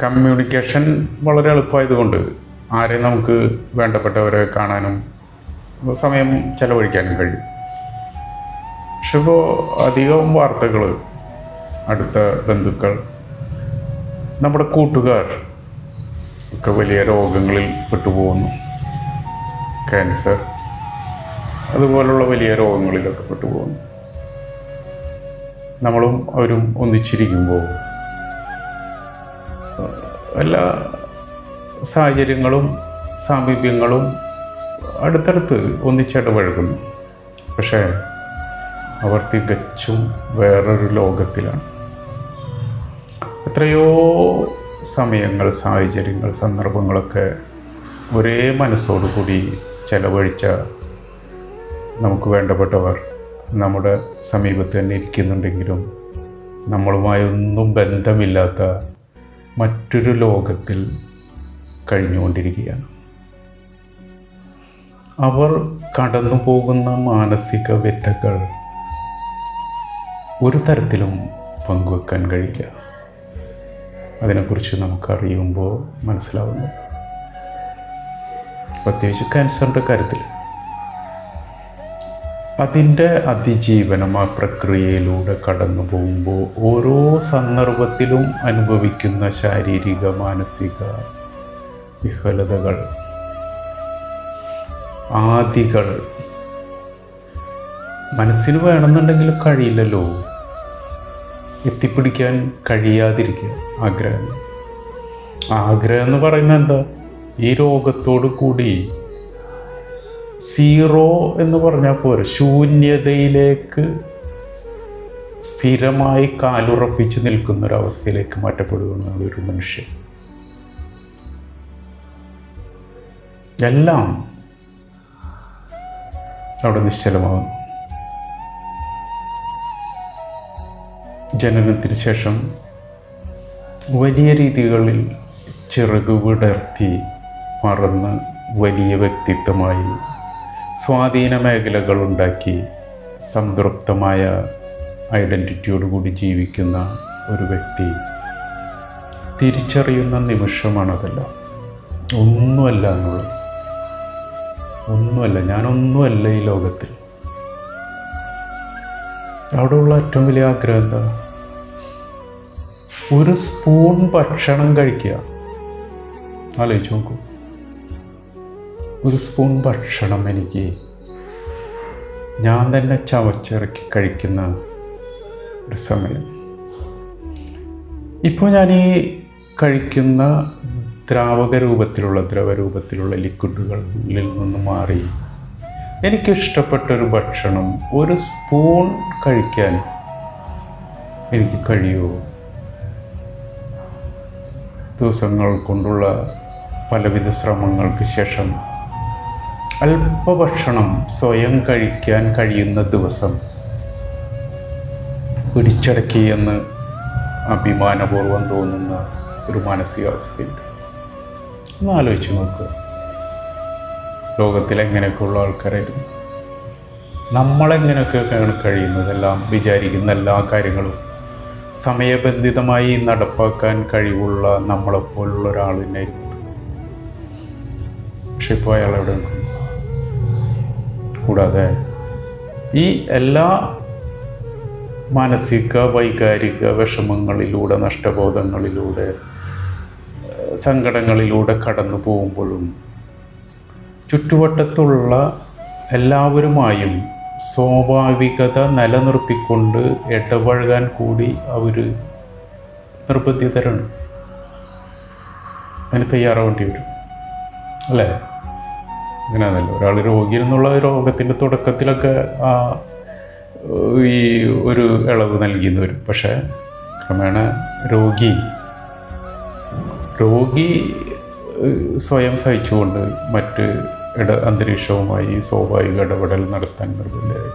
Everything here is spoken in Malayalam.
കമ്മ്യൂണിക്കേഷൻ വളരെ എളുപ്പമായതുകൊണ്ട് ആരെയും നമുക്ക് വേണ്ടപ്പെട്ടവരെ കാണാനും സമയം ചെലവഴിക്കാനും കഴിയും. പക്ഷെ ഇപ്പോൾ അധികം വാർത്തകൾ, അടുത്ത ബന്ധുക്കൾ, നമ്മുടെ കൂട്ടുകാർ ഒക്കെ വലിയ രോഗങ്ങളിൽ പെട്ടുപോകുന്നു. ക്യാൻസർ അതുപോലുള്ള വലിയ രോഗങ്ങളിലൊക്കെ പെട്ടുപോകുന്നു. നമ്മളും അവരും ഒന്നിച്ചിരിക്കുമ്പോൾ എല്ലാ സാഹചര്യങ്ങളും സാമീപ്യങ്ങളും അടുത്തടുത്ത് ഒന്നിച്ചിടപഴകുന്നു. പക്ഷേ അവർ തികച്ചും വേറൊരു ലോകത്തിലാണ്. എത്രയോ സമയങ്ങൾ, സാഹചര്യങ്ങൾ, സന്ദർഭങ്ങളൊക്കെ ഒരേ മനസ്സോടുകൂടി ചെലവഴിച്ച നമുക്ക് വേണ്ടപ്പെട്ടവർ നമ്മുടെ സമീപത്ത് തന്നെ ഇരിക്കുന്നുണ്ടെങ്കിലും നമ്മളുമായി ഒന്നും ബന്ധമില്ലാത്ത മറ്റൊരു ലോകത്തിൽ കഴിഞ്ഞുകൊണ്ടിരിക്കുകയാണ്. അവർ കടന്നു പോകുന്ന മാനസിക വ്യഥകൾ ഒരു തരത്തിലും പങ്കുവെക്കാൻ കഴിയില്ല. അതിനെക്കുറിച്ച് നമുക്കറിയുമ്പോൾ മനസ്സിലാവുന്നു. പ്രത്യേകിച്ച് ക്യാൻസറിൻ്റെ കാര്യത്തിൽ അതിൻ്റെ അതിജീവനം, ആ പ്രക്രിയയിലൂടെ കടന്നു പോകുമ്പോൾ ഓരോ സന്ദർഭത്തിലും അനുഭവിക്കുന്ന ശാരീരിക മാനസിക വിഹ്വലതകൾ, ആദികൾ മനസ്സിന് വേണമെന്നുണ്ടെങ്കിൽ കഴിയില്ലല്ലോ, എത്തിപ്പിടിക്കാൻ കഴിയാതിരിക്കുക. ആഗ്രഹം എന്ന് പറയുന്നത് എന്താ? ഈ രോഗത്തോട് കൂടി സീറോ എന്ന് പറഞ്ഞാൽ പോരെ, ശൂന്യതയിലേക്ക് സ്ഥിരമായി കാലുറപ്പിച്ച് നിൽക്കുന്നൊരവസ്ഥയിലേക്ക് മാറ്റപ്പെടുകയാണ് ഒരു മനുഷ്യൻ. എല്ലാം അവിടെ നിശ്ചലമാകുന്നു. ജനനത്തിന് ശേഷം വലിയ രീതികളിൽ ചിറക് വിടർത്തി പറന്ന് വലിയ വ്യക്തിത്വമായി സ്വാധീന മേഖലകളുണ്ടാക്കി സംതൃപ്തമായ ഐഡൻറ്റിറ്റിയോടുകൂടി ജീവിക്കുന്ന ഒരു വ്യക്തി തിരിച്ചറിയുന്ന നിമിഷമാണതെല്ലാം. ഒന്നുമല്ല എന്നുള്ളത്, ഒന്നുമല്ല, ഞാനൊന്നുമല്ല ഈ ലോകത്തിൽ. അവിടെയുള്ള ഏറ്റവും വലിയ ആഗ്രഹം എന്താ? ഒരു സ്പൂൺ ഭക്ഷണം കഴിക്കുക. ആലോചിച്ച് നോക്കൂ, ഒരു സ്പൂൺ ഭക്ഷണം എനിക്ക് ഞാൻ തന്നെ ചവച്ചിറക്കി കഴിക്കുന്ന ഒരു സമയം. ഇപ്പോൾ ഞാൻ ഈ കഴിക്കുന്ന ദ്രവരൂപത്തിലുള്ള ലിക്വിഡുകളിൽ നിന്ന് മാറി എനിക്കിഷ്ടപ്പെട്ടൊരു ഭക്ഷണം ഒരു സ്പൂൺ കഴിക്കാൻ എനിക്ക് കഴിയുമോ? ദിവസങ്ങൾ കൊണ്ടുള്ള പലവിധ ശ്രമങ്ങൾക്ക് ശേഷം അല്പഭക്ഷണം സ്വയം കഴിക്കാൻ കഴിയുന്ന ദിവസം പിടിച്ചടക്കി എന്ന് അഭിമാനപൂർവ്വം തോന്നുന്ന ഒരു മാനസികാവസ്ഥയുണ്ട്. ഒന്ന് ആലോചിച്ച് നോക്കുക. ലോകത്തിലെങ്ങനെയൊക്കെയുള്ള ആൾക്കാരായിരുന്നു, നമ്മളെങ്ങനെയൊക്കെയാണ് കഴിയുന്നതെല്ലാം, വിചാരിക്കുന്ന എല്ലാ കാര്യങ്ങളും സമയബന്ധിതമായി നടപ്പാക്കാൻ കഴിവുള്ള നമ്മളെപ്പോലുള്ള ഒരാളിനായിരുന്നു. പക്ഷെ ഇപ്പോൾ അയാൾ എവിടെ നിൽക്കുന്നു? കൂടാതെ ഈ എല്ലാ മാനസിക വൈകാരിക വിഷമങ്ങളിലൂടെ, നഷ്ടബോധങ്ങളിലൂടെ, സങ്കടങ്ങളിലൂടെ കടന്നു പോകുമ്പോഴും ചുറ്റുവട്ടത്തുള്ള എല്ലാവരുമായും സ്വാഭാവികത നിലനിർത്തിക്കൊണ്ട് ഇടപഴകാൻ കൂടി അവർ നിർബന്ധിതരാണ്. അതിന് തയ്യാറാവേണ്ടി വരും, അല്ലേ? അങ്ങനെയാണല്ലോ. ഒരാൾ രോഗിയിൽ നിന്നുള്ള രോഗത്തിൻ്റെ തുടക്കത്തിലൊക്കെ ഈ ഒരു ഇളവ് നൽകിയെന്ന് വരും. പക്ഷേ ക്രമേണ രോഗി സ്വയം സഹിച്ചുകൊണ്ട് മറ്റ് അന്തരീക്ഷവുമായി സ്വാഭാവിക ഇടപെടൽ നടത്താൻ നിർബന്ധിതരായി.